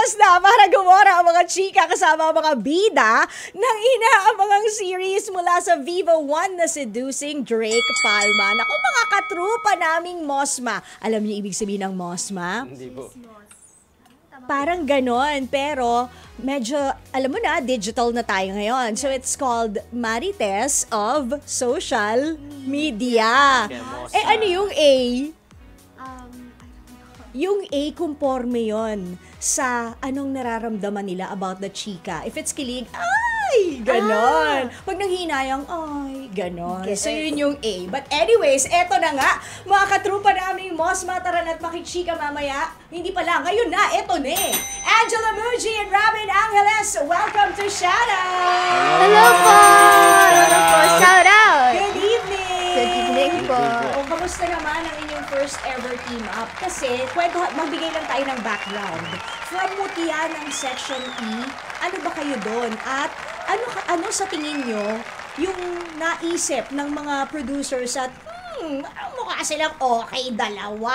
oras na para gumora ang mga chika kasama ang mga bida ng inaabangang series mula sa Viva One na Seducing Drake Palma. Naku, mga katrupa naming Mosma. Alam niyo ibig sabihin ng Mosma? Hindi po. Parang ganon, pero medyo, alam mo na, digital na tayo ngayon. So it's called Marites of Social Media. Eh ano yung A? Yung A, conforme yon sa anong nararamdaman nila about the chika. If it's kilig, ay, ganon. Pag nanghinayang, ay, ganon. Okay. So yun yung A. But anyways, eto na nga, mga katrupa naming Mosma, tara na't makichika mamaya. Hindi pala, ngayon na, eto na eh. Angela Muji and Robin Angeles, welcome to Shoutout! Hello po! Hello po, shout out! Good evening! Good evening po. O, kamusta naman ang inyong first ever team up? Kasi, magbigay lang tayo ng background. From Mutya ng Section E, ano ba kayo doon? At ano sa tingin nyo yung naisip ng mga producers at mukha silang okay dalawa.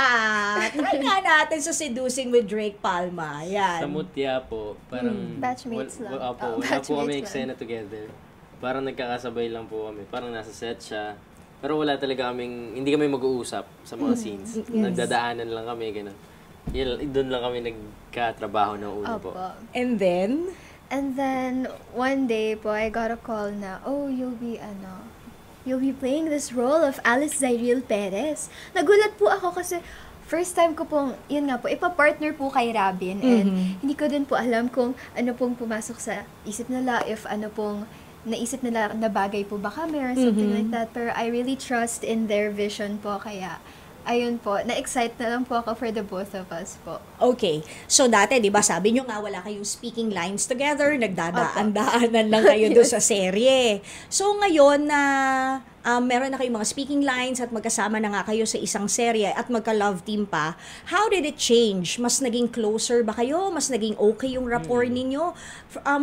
Try nga natin sa Seducing with Drake Palma. Yan. Sa Mutya po, parang Batchmates lang. wala po kami eksena together. Parang nagkakasabay lang po kami. Parang nasa set siya. Pero wala talaga kaming, hindi kami mag-uusap sa mga scenes. Nagdadaanan lang kami, gano'n. Doon lang kami nagkatrabaho ng una po. And then, one day po, I got a call na, you'll be playing this role of Alice Zyril Perez. Nagulat po ako kasi first time ko pong, yun nga po, ipa-partner po kay Robin. And hindi ko din po alam kung ano pong pumasok sa isip nila, if ano pong naisip nila na bagay po ba kami or something like that. Pero I really trust in their vision po, kaya ayun po, na-excite na lang po ako for the both of us po. okay. So dati, di ba, sabi nyo nga wala kayong speaking lines together, nagdadaan-daanan lang kayo doon sa serye. So ngayon na meron na kayong mga speaking lines at magkasama na nga kayo sa isang serye at magka-love team pa, how did it change? Mas naging closer ba kayo? Mas naging okay yung rapport ninyo?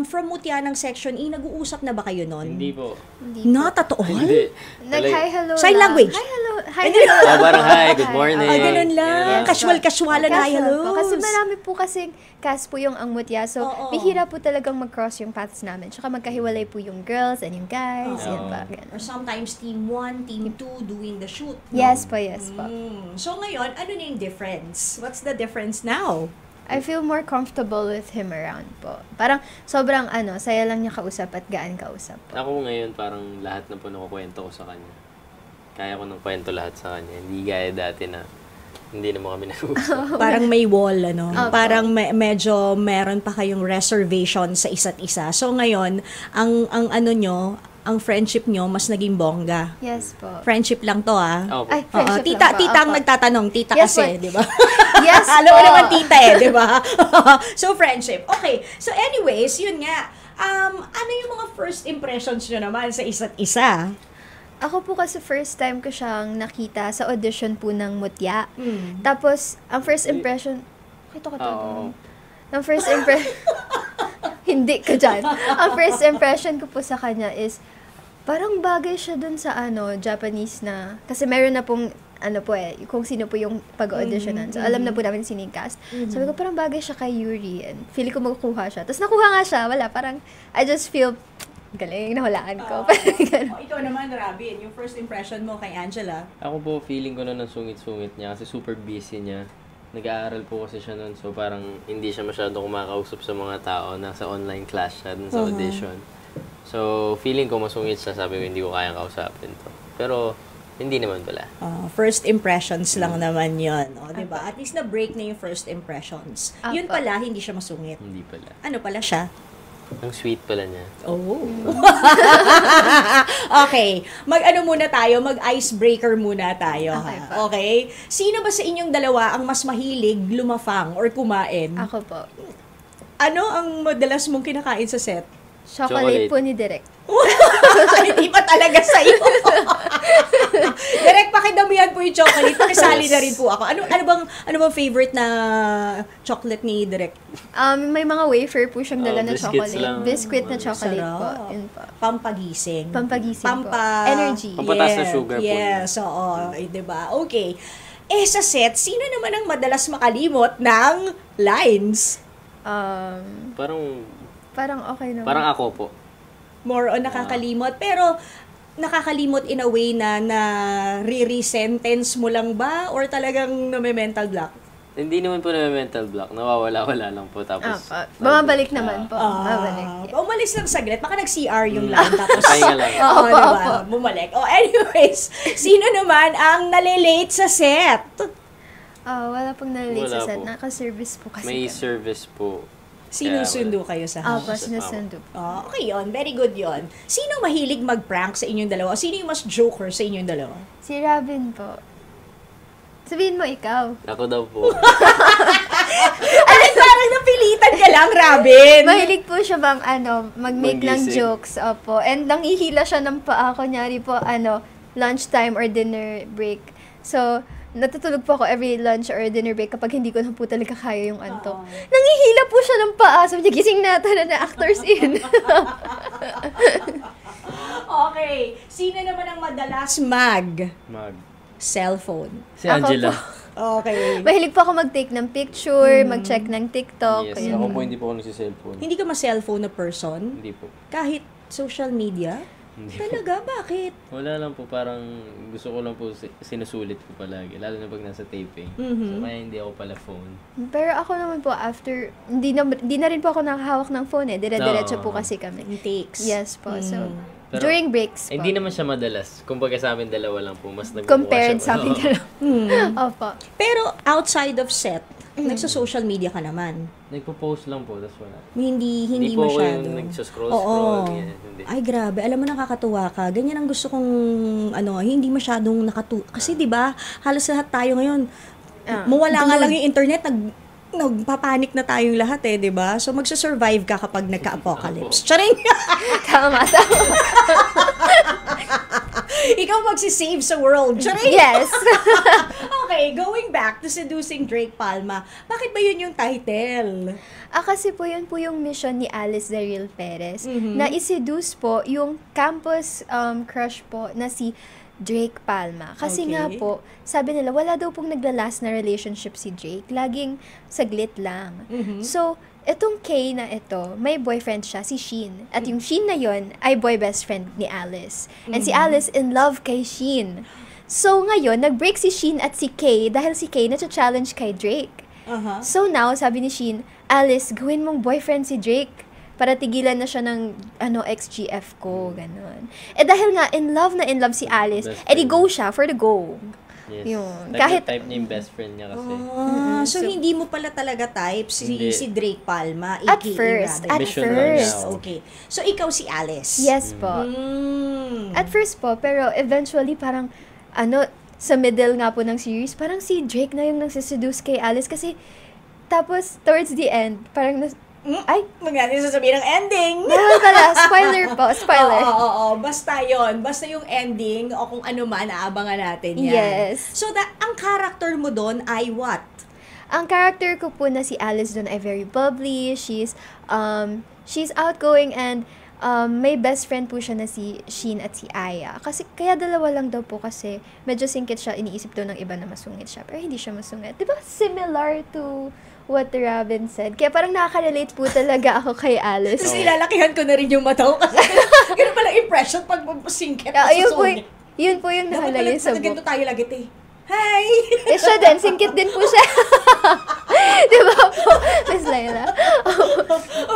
From Mutya ng Section E, nag-uusap na ba kayo nun? Hindi po. Not at all? Hindi. Nag-hi, hello Sign lang. language? Hi, hello. Hi, hello. Parang hi, good morning. Ganun lang. Yeah. Casual-casualan na hello. Kasi marami po kasing cast po yung ang Mutya. So, bihira po talagang mag-cross yung paths namin. Tsaka magkahiwalay po yung girls and yung guys. Yan pa. Or sometimes Team 1, Team 2 doing the shoot. No? Yes po, yes po. So ngayon, ano na yung difference? What's the difference now? I feel more comfortable with him around po. Parang sobrang saya lang niya kausap at gaan kausap po. Ako ngayon parang lahat na po nakukwento ko sa kanya. Kaya ko nang kwento lahat sa kanya. Hindi gaya dati na hindi naman kami nag-uusap. Parang may wall, ano? Parang medyo meron pa kayong reservation sa isa't isa. So ngayon, ang friendship nyo mas naging bongga. Yes po. Friendship lang to, ah. Opo. Ay, friendship Tita lang po. ang Opo. nagtatanong, tita Yes, kasi, po. di ba? Yes Alam mo po. naman tita di ba? So, friendship. Okay. So, anyways, yun nga. Ano yung mga first impressions nyo naman sa isa't isa? Ako po kasi first time ko siyang nakita sa audition po ng Mutya. Tapos, ang first impression, ang first impression, hindi ka dyan. Ang first impression ko po sa kanya is, parang bagay siya dun sa Japanese na, kasi meron na pong, kung sino po yung pag-auditionan. So, alam na po namin sino yung cast. Sabi ko, parang bagay siya kay Yuri. And feeling ko makukuha siya. Tapos nakuha nga siya. Wala, parang, I just feel, galing, nahulaan ko. Ikaw naman, Robin, yung first impression mo kay Angela? Ako po, feeling ko na ng sungit-sungit niya kasi super busy niya. Nag-aaral po kasi siya nun. So, parang hindi siya masyado kumakausap sa mga tao. Nasa online class siya dun sa audition. So, feeling ko masungit siya. Sabi ko, hindi ko kayang kausapin to. Pero, hindi naman pala. First impressions lang naman yun. Diba? At least na-break na yung first impressions. Yun pala, hindi siya masungit. Hindi pala. Ano pala siya? Ang sweet pala niya. Oh. Okay. Muna tayo. Mag-icebreaker muna tayo. Okay? Sino ba sa inyong dalawa ang mas mahilig lumafang or kumain? Ako po. Ano ang madalas mong kinakain sa set? Chocolate po ni Direk. Hindi pa talaga sa'yo. Direk, pakidamihan po yung chocolate. Pakisali na rin po ako. Ano bang favorite na chocolate ni Direk? May mga wafer po siyang dala na biscuits chocolate. lang. Biscuit na chocolate po. Sarap. Yun po. Pampagising. Pampagising po. Energy. Pampatas na sugar po. Yes, oo. Diba? Okay. Sa set, sino naman ang madalas makalimot ng lines? Parang Parang okay naman. parang ako po. More on nakakalimot. Pero, nakakalimot in a way na re-sentence mo lang ba? Or talagang mental block? Hindi naman po na mental block. Nawawala-wala lang po. Tapos, Bumabalik naman po. Bumabalik. Umalis lang saglit. Baka nag-CR yung lang. Tapos, Pahinga lang. Oo, diba? Bumalik. Anyways, sino naman ang nalilate sa set? Wala pong nalilate Wala sa set. po. Naka-service po kasi May kami. service po. Sinusundo kayo sa house? Sinusundo. Okay yon, very good yon. Sino mahilig mag-prank sa inyong dalawa? Sino yung mas joker sa inyong dalawa? Si Robin po. Sabihin mo ikaw. Ako daw po. Parang napilitan ka lang, Robin. Mahilig po siya bang mag-make ng Magising. jokes. Opo. And nangihila siya ng paa. Kunyari po, lunchtime or dinner break. So, natutulog po ako every lunch or dinner break kapag hindi ko na po talaga kaya yung antok. Nangihila po siya ng paa. Sabi niya, gising na, tara na, actors in. Okay. Sino naman ang madalas cellphone? Si Angela. Okay. Mahilig po ako mag-take ng picture, mag-check ng TikTok. Yes, Ayun. ako po hindi po ako nagsi-cellphone. Hindi ka ma-cellphone na person? Hindi po. Kahit social media? Hindi po. Talaga? Bakit? Wala lang po, parang gusto ko lang po sinusulit ko palagi, lalo na pag nasa taping. So, kaya hindi ako pala phone. Pero ako naman po, after, hindi na rin po ako nakahawak ng phone eh. Dire-diretso po kasi kami. Yung takes. Yes po. So, Pero, during breaks po. Hindi naman siya madalas. Kumbaga sa amin dalawa lang po, mas nagmumukha Compared siya. sa amin dalawa. Opo. Pero outside of set, nagsa-social media ka naman. Nagpo-post lang po, tas wala. Hindi po ako masyado. yung nagsascroll. Oo. Ganyan, hindi. Ay, grabe. Alam mo, nakakatuwa ka. Ganyan ang gusto kong, hindi masyadong Kasi, di ba, halos lahat tayo ngayon, mawala nga lang yung internet, nagpapanik na tayong lahat di ba? So, magsasurvive ka kapag nagka-apocalypse. Charing! Tama. Ikaw magsisave sa world. Charing! Yes. Okay, going back to Seducing Drake Palma, bakit ba yun yung title? Kasi po yun po yung mission ni Alice Daryl Perez na iseduce po yung campus crush po na si Drake Palma. Kasi Okay. nga po, sabi nila, wala daw pong naglalast na relationship si Drake. Laging saglit lang. So, etong Kay na ito, may boyfriend siya, si Sheen. At yung Sheen na yon ay boy best friend ni Alice. And si Alice in love kay Sheen. So, ngayon, nag-break si Sheen at si Kay dahil si Kay na-challenge kay Drake. So now, sabi ni Sheen, Alice, gawin mong boyfriend si Drake para tigilan na siya ng ex-GF ko, ganun. Dahil nga, in love si Alice, Best di friend. go siya for the go. Yes. Yun. Kahit Kahit- type niya yung best friend niya kasi. So, So- hindi mo pala talaga type Hindi. si Drake Palma, At aka first, Robin. at Mission lang niya first. ako. Okay. So, ikaw si Alice. Yes po. At first po, pero eventually parang, sa middle nga po ng series, parang si Drake na yung nagsiseduce kay Alice kasi, tapos, towards the end, parang, ay, Maganda yung sasabihin ng ending. meron pala, spoiler po, spoiler. Oo. Basta yon. Basta yung ending o kung ano man, aabangan natin yan. Yes. So, ang character mo doon ay what? Ang character ko po na si Alice doon ay very bubbly, she's outgoing and may best friend po siya na si Sheen at si Aya. Kasi, kaya dalawa lang daw po kasi medyo singkit siya, iniisip daw ng iba na masungit siya. Pero hindi siya masungit. Di ba similar to what Robin said? Kaya parang nakaka-relate po talaga ako kay Alice. Tapos ilalakihan ko na rin yung mata ko kasi ganun pala impression pag singkit. Yun po yung Dapat nakalagay sa pala ganito book. tayo lagi, te. Hi! Siya din, singkit din po siya. Di ba po, Miss Layla?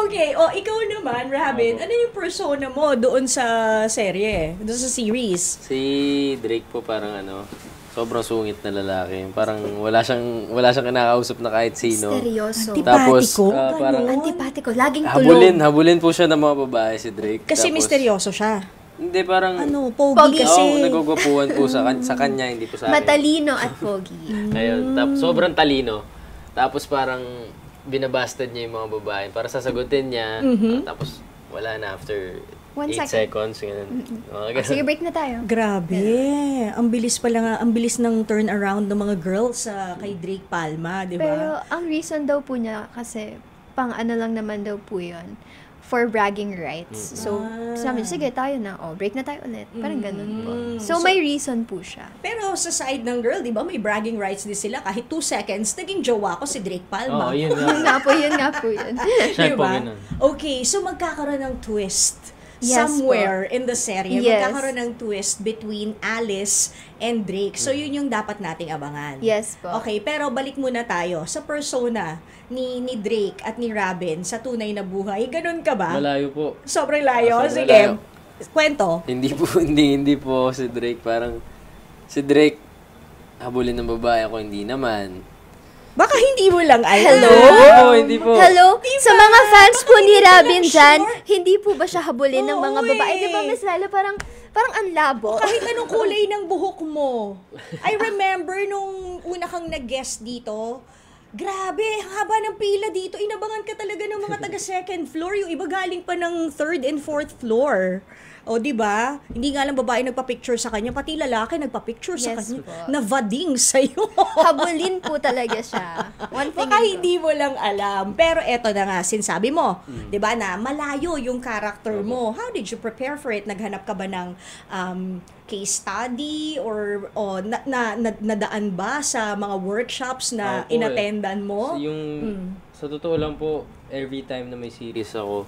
Okay, ikaw naman, Robin, ano yung persona mo doon sa serye, doon sa series? Si Drake po parang sobrang sungit na lalaki. Parang wala siyang kinakausap na kahit sino. Seryoso. Tapos, Antipatiko, parang Antipatiko, laging tulog. habulin po siya ng mga babae si Drake. Kasi Tapos, misteryoso siya. Hindi, parang, Pogi Pogi. kasi. nagugwapuhan po sa kanya, hindi po sa akin. Matalino at pogi. Ayun, sobrang talino. Tapos parang binabastard niya yung mga babae para sasagutin niya. Tapos wala na after 1 8 second. seconds. Ganun. Mga ganun. Sige, break na tayo. Grabe. Ang bilis pala nga, ang bilis ng turnaround ng mga girls kay Drake Palma, di ba? Pero ang reason daw po niya kasi pang ano lang naman daw po yun. for bragging rights. So, sabi, sige, tayo na. Break na tayo ulit. Parang ganun po. So, may reason po siya. Pero sa side ng girl, di ba, may bragging rights din sila. Kahit 2 seconds, naging jowa ko si Drake Palma. Yun Yun nga po. Siya po, Diba? ganun. Okay, so magkakaroon ng twist. Yes Somewhere in the serye, Yes. magkakaroon ng twist between Alice and Drake. So, yun yung dapat nating abangan. Yes po. Okay, pero balik muna tayo sa persona ni Drake at ni Robin sa tunay na buhay. Ganun ka ba? Malayo po. Sobrang layo? Sobrang Sige, layo. kwento. Hindi po si Drake. Parang, si Drake, habulin ng babae ako, hindi naman. Baka hindi mo lang alam. Hello? Hindi po. Hello? Diba? Sa mga fans po ni Robin Sure. dyan, hindi po ba siya habulin ng mga Oo, babae? eh. Di ba, Miss Lala, parang ang labo. Kahit anong kulay ng buhok mo. I remember nung una kang nag-guest dito, grabe, ang haba ng pila dito. Inabangan ka talaga ng mga taga second floor. Yung iba galing pa ng third and fourth floor. O, di ba? Hindi nga lang babae nagpa-picture sa kanya, pati lalaki nagpa-picture sa Yes kanya. po. Navading sa'yo. Habulin po talaga siya. One thing Baka is- hindi mo lang alam. Pero eto na nga, sinasabi mo, di ba, na malayo yung character mo. How did you prepare for it? Naghanap ka ba ng case study or nadaan ba sa mga workshops na Opo, inattendan mo? Sa totoo lang po, every time na may series ako,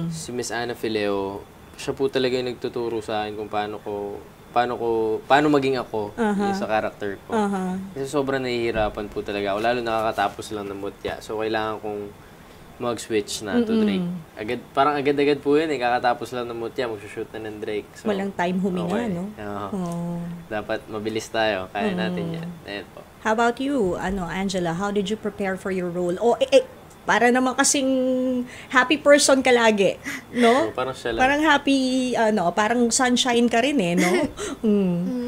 si Miss Ana Fileo, siya po talaga yung nagtuturo sa akin kung paano maging ako yung sa character ko. Kasi sobrang nahihirapan po talaga ako, lalo nakakatapos lang ng mutya. So, kailangan kong mag-switch na to Drake. Parang agad-agad po yun kakatapos lang ng mutya, mag-shoot na ng Drake. So, Walang time huminga, no? Oo. Dapat mabilis tayo, kaya natin yan. Ayan po. How about you, Angela? How did you prepare for your role? Para naman kasing happy person ka lagi, no? Parang siya lang. Parang happy, parang sunshine ka rin no?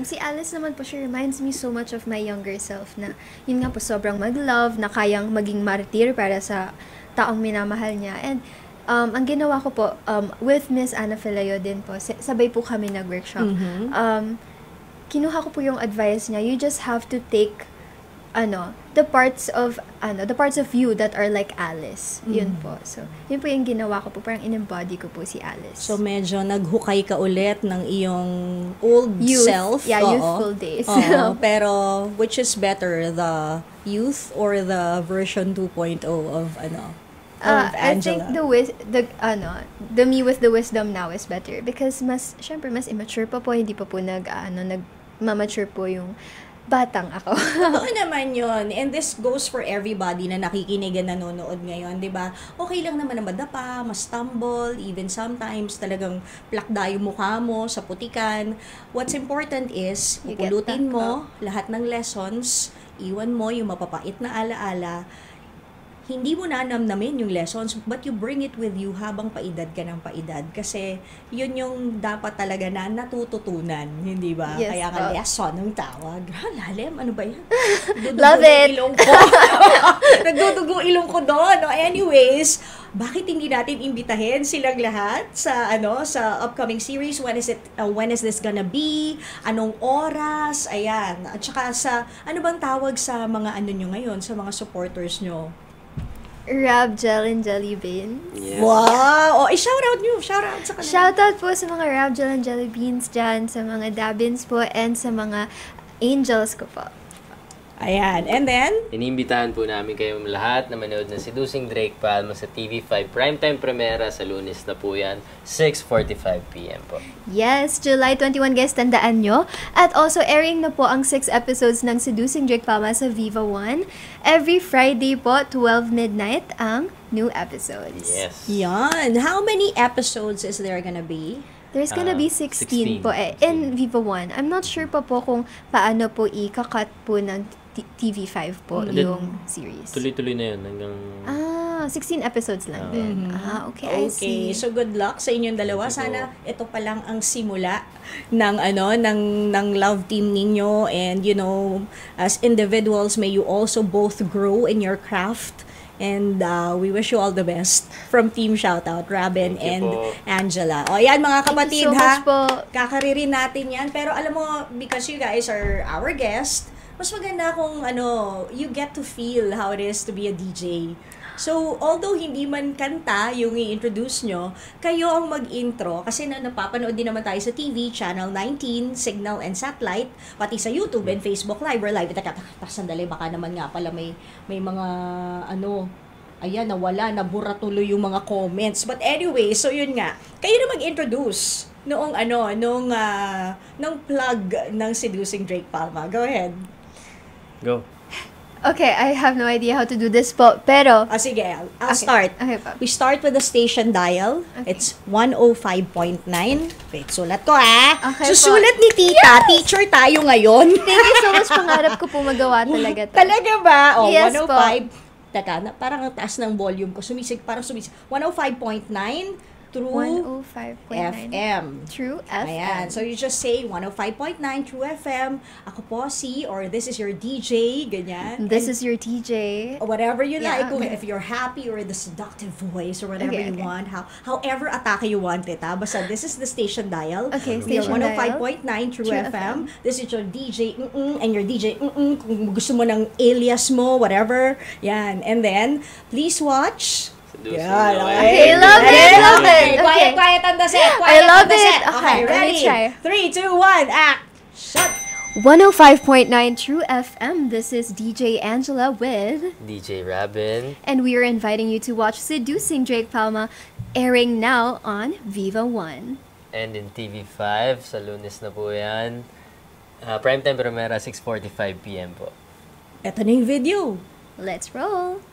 Si Alice naman po, she reminds me so much of my younger self na yun nga po, sobrang mag-love, na kayang maging martyr para sa taong minamahal niya. And ang ginawa ko po, with Miss Ana Fileo din po, sabay po kami nag-workshop. Kinuha ko po yung advice niya, you just have to take the parts of you that are like Alice. Yun po. So, yun po yung ginawa ko po. Parang in-embody ko po si Alice. So, medyo naghukay ka ulit ng iyong old self. Yeah, Oo. youthful days. Oo. Pero, which is better, the youth or the version 2.0 of I Angela? think the me with the wisdom now is better because syempre mas immature pa po, hindi pa po nag-mature po yung batang ako. Oo naman yun. And this goes for everybody na nakikinig and nanonood ngayon, di ba? Okay lang naman na madapa, ma-stumble, even sometimes talagang plakda yung mukha mo sa putikan. What's important is, You get pupulutin back mo lahat ng lessons, iwan mo yung mapapait na alaala. Hindi mo nanamnamin yung lessons, but you bring it with you habang paedad ka ng paedad. Kasi yun yung dapat talaga na natututunan, hindi ba? Yes, Kaya nga lesson ang tawag. Lalim, ano ba yan? Love it! Ilong ko. Nagdudugo ilong ko doon. No? Anyways, bakit hindi natin imbitahin silang lahat sa sa upcoming series? When is this gonna be? Anong oras? Ayan. At saka ano bang tawag sa mga nyo ngayon, sa mga supporters nyo? Rab Gel and Jelly Beans. Yes. Wow! Shoutout nyo! Shoutout sa kanila. Shoutout po sa mga Rab Gel and Jelly Beans dyan, sa mga Dabins po, and sa mga angels ko po. Ayan. And then? Iniimbitahan po namin kayong lahat na manood ng Seducing Drake Palma sa TV5 Primetime Premiera sa Lunes na po yan, 6:45 p.m. po. Yes, July 21 guys, tandaan nyo. At also, airing na po ang 6 episodes ng Seducing Drake Palma sa Viva One. Every Friday po, 12 midnight, ang new episodes. Yes. Yan. How many episodes is there gonna be? There's gonna be 16 po in Viva One. I'm not sure pa po kung paano po i-cut po ng TV5 po yung series. Tuloy-tuloy na yun hanggang... 16 episodes lang din. Okay, I see. So good luck sa inyong dalawa. Sana ito pa lang ang simula ng ng love team ninyo, and as individuals, may you also both grow in your craft. And we wish you all the best from Team Shoutout, Robin and po. Angela. O yan mga kapatid, Thank you so much po. Kakaririn natin yan. Pero alam mo, because you guys are our guest, mas maganda kung you get to feel how it is to be a DJ. So, although hindi man kanta yung i-introduce nyo, kayo ang mag-intro kasi napapanood din naman tayo sa TV, Channel 19, Signal and Satellite, pati sa YouTube and Facebook Live. We're live. Sandali, baka naman nga pala may mga ayan, nawala, nabura tuloy yung mga comments. But anyway, so yun nga, kayo na mag-introduce noong nung plug ng Seducing Drake Palma. Go ahead. Go. Okay, I have no idea how to do this po, pero... Sige, I'll start. Okay pa. We start with the station dial. Okay. It's 105.9. Wait, sulat ko Okay Susulat ni Tita. Teacher tayo ngayon. Thank you so much. Pangarap ko po magawa talaga to. Talaga ba? Oh, Yes 105. Teka, parang ang taas ng volume ko. Parang sumisig. 105.9 through 105.9. FM. True FM. Ayan. So, you just say 105.9 True FM. Ako po si, or this is your DJ, ganyan. This is your TJ. Whatever you Yeah, like, kung okay. if you're happy or the seductive voice or whatever Okay, you okay. want, however atake you want it, ha? Basta this is the station dial. Okay, Your station dial. 105.9 True True FM. This is your DJ, and your DJ, kung gusto mo ng alias mo, whatever. Yan. And then, please watch. Seducing Yan, Joy. Okay, love it, love it. Quiet, Okay. quiet on the set. I Quiet love on the it. set. Okay, Okay, let me ready? try. 3, 2, 1, act. Shut. 105.9 True FM. This is DJ Angela with... DJ Rabin. And we are inviting you to watch Seducing Drake Palma, airing now on Viva One. And in TV5, sa Lunes na po yan. Primetime Primera, 6:45 PM po. Ito na yung video. Let's roll.